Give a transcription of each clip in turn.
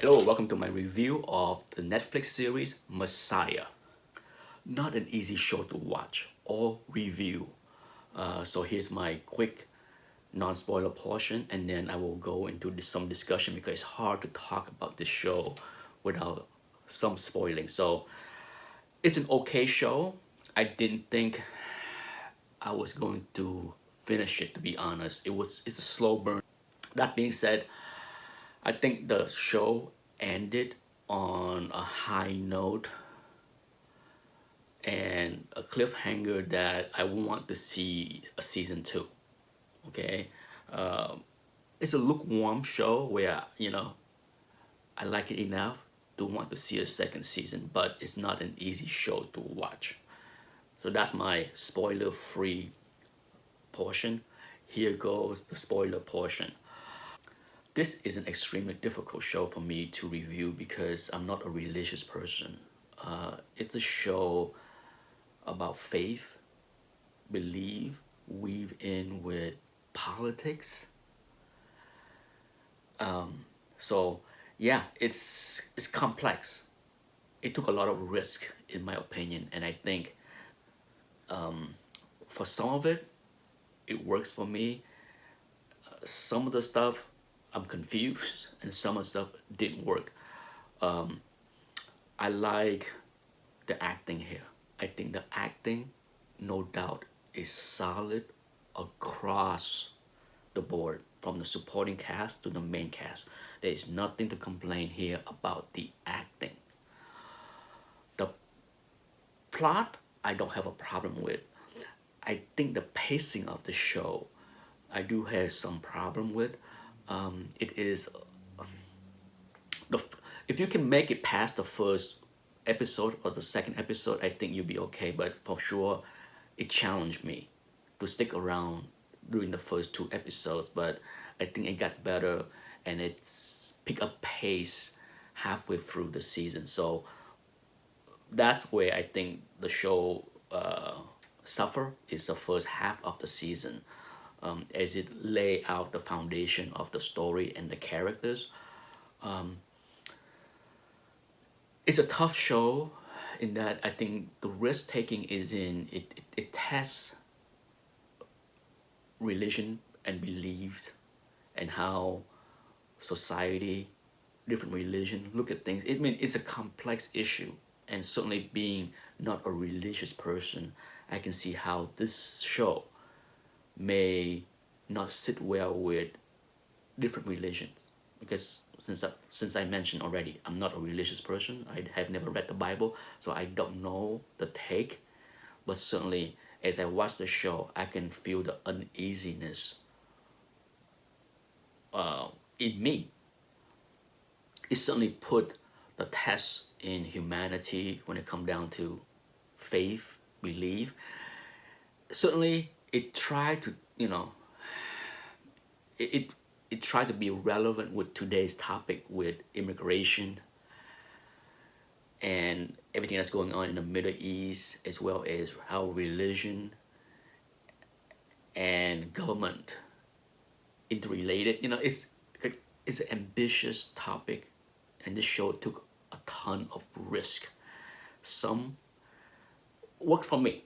Hello, welcome to my review of the Netflix series Messiah. Not an easy show to watch or review. So here's my quick non-spoiler portion, and then I will go into some discussion because it's hard to talk about this show without some spoiling. So it's an okay show. I didn't think I was going to finish it, to be honest. It's a slow burn. That being said, I think the show ended on a high note and a cliffhanger that I want to see a season two. Okay, it's a lukewarm show where I like it enough to want to see a second season, but it's not an easy show to watch. So that's my spoiler-free portion. Here goes the spoiler portion. This is an extremely difficult show for me to review because I'm not a religious person. It's a show about faith, believe, weave in with politics. So yeah, it's complex. It took a lot of risk, in my opinion, and I think for some of it, it works for me. Some of the stuff, I'm confused, and some of the stuff didn't work. I like the acting here. I think the acting, no doubt, is solid across the board from the supporting cast to the main cast. There is nothing to complain here about the acting. The plot, I don't have a problem with. I think the pacing of the show, I do have some problem with. It is the if you can make it past the first episode or the second episode, I think you'll be okay. But for sure, it challenged me to stick around during the first two episodes. But I think it got better and it's picked up pace halfway through the season. So that's where I think the show suffer is the first half of the season, as it lay out the foundation of the story and the characters. It's a tough show in that I think the risk taking is in it tests religion and beliefs and how society, different religion look at things. I mean, it's a complex issue, and certainly being not a religious person, I can see how this show may not sit well with different religions because since I mentioned already, I'm not a religious person. I have never read the Bible, so I don't know the take. But certainly, as I watch the show, I can feel the uneasiness in me. It certainly put the test in humanity when it come down to faith, belief. Certainly, it tried to it, it it tried to be relevant with today's topic with immigration and everything that's going on in the Middle East, as well as how religion and government interrelated. It's an ambitious topic, and this show took a ton of risk. Some worked for me.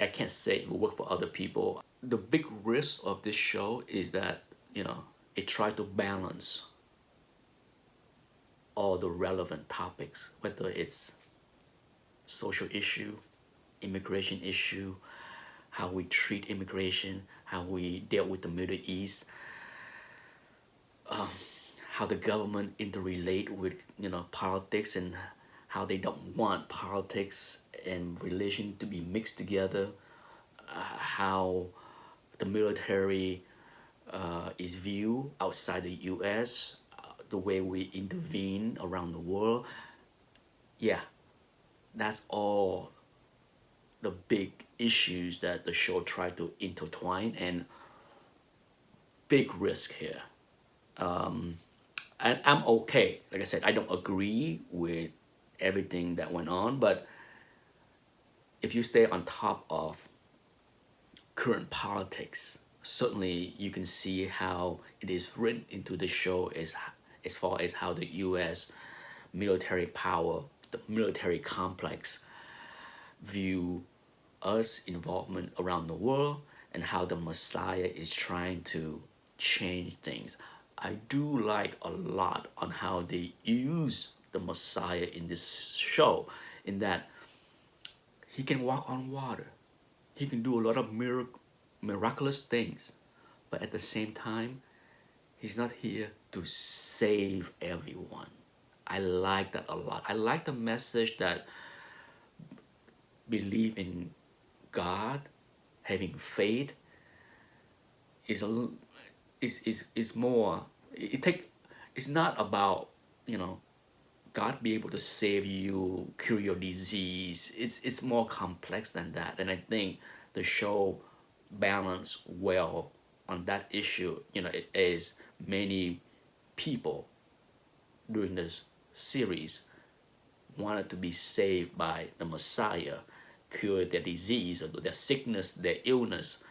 I can't say it will work for other people. The big risk of this show is that it tried to balance all the relevant topics, whether it's social issue, immigration issue, how we treat immigration, how we deal with the Middle East, how the government interrelate with politics, and how they don't want politics and religion to be mixed together, how the military is viewed outside the U.S., the way we intervene around the world. Yeah, that's all the big issues that the show tried to intertwine, and big risk here. And I'm okay. Like I said, I don't agree with everything that went on, but if you stay on top of current politics, certainly you can see how it is written into the show as far as how the U.S. military power, the military complex, view us involvement around the world, and how the Messiah is trying to change things. I do like a lot on how they use the Messiah in this show, in that he can walk on water. He can do a lot of miraculous things. But at the same time, he's not here to save everyone. I like that a lot. I like the message that believe in God, having faith is a is more. It take. It's not about, you know, God be able to save you, cure your disease. It's more complex than that, and I think the show balance well on that issue. You know, it is many people during this series wanted to be saved by the Messiah, cure their disease or their sickness, their illness,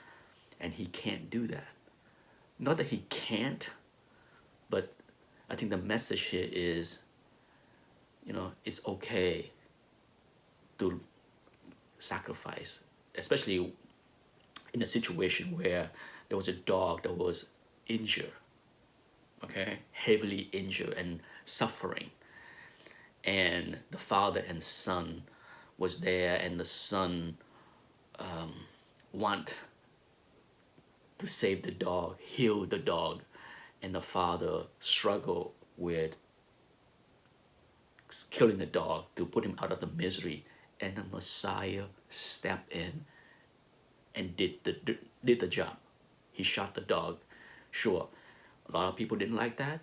and he can't do that. Not that he can't, but I think the message here is, you know, it's okay to sacrifice, especially in a situation where there was a dog that was injured, okay, heavily injured and suffering, and the father and son was there, and the son want to save the dog, heal the dog, and the father struggled with killing the dog to put him out of the misery, and the Messiah stepped in and did the job. He shot the dog. Sure, a lot of people didn't like that,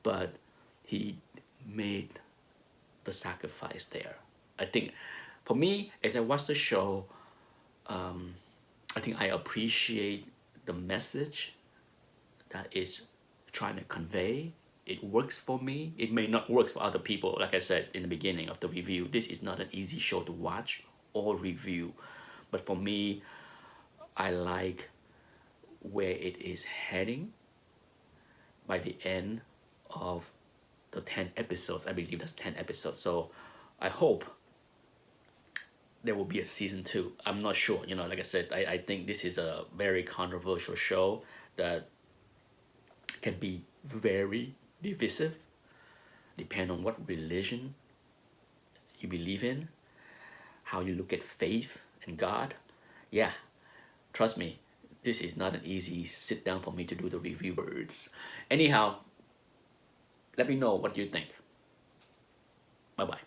but he made the sacrifice there. I think for me, as I watch the show, I think I appreciate the message that it's trying to convey. It works for me. It may not work for other people. Like I said in the beginning of the review, this is not an easy show to watch or review. But for me, I like where it is heading by the end of the 10 episodes. I believe that's 10 episodes. So I hope there will be a season two. I'm not sure. You know, like I said, I think this is a very controversial show that can be very divisive, depend on what religion you believe in, how you look at faith and God. Yeah, trust me, this is not an easy sit down for me to do the review words. Anyhow, let me know what you think. Bye bye.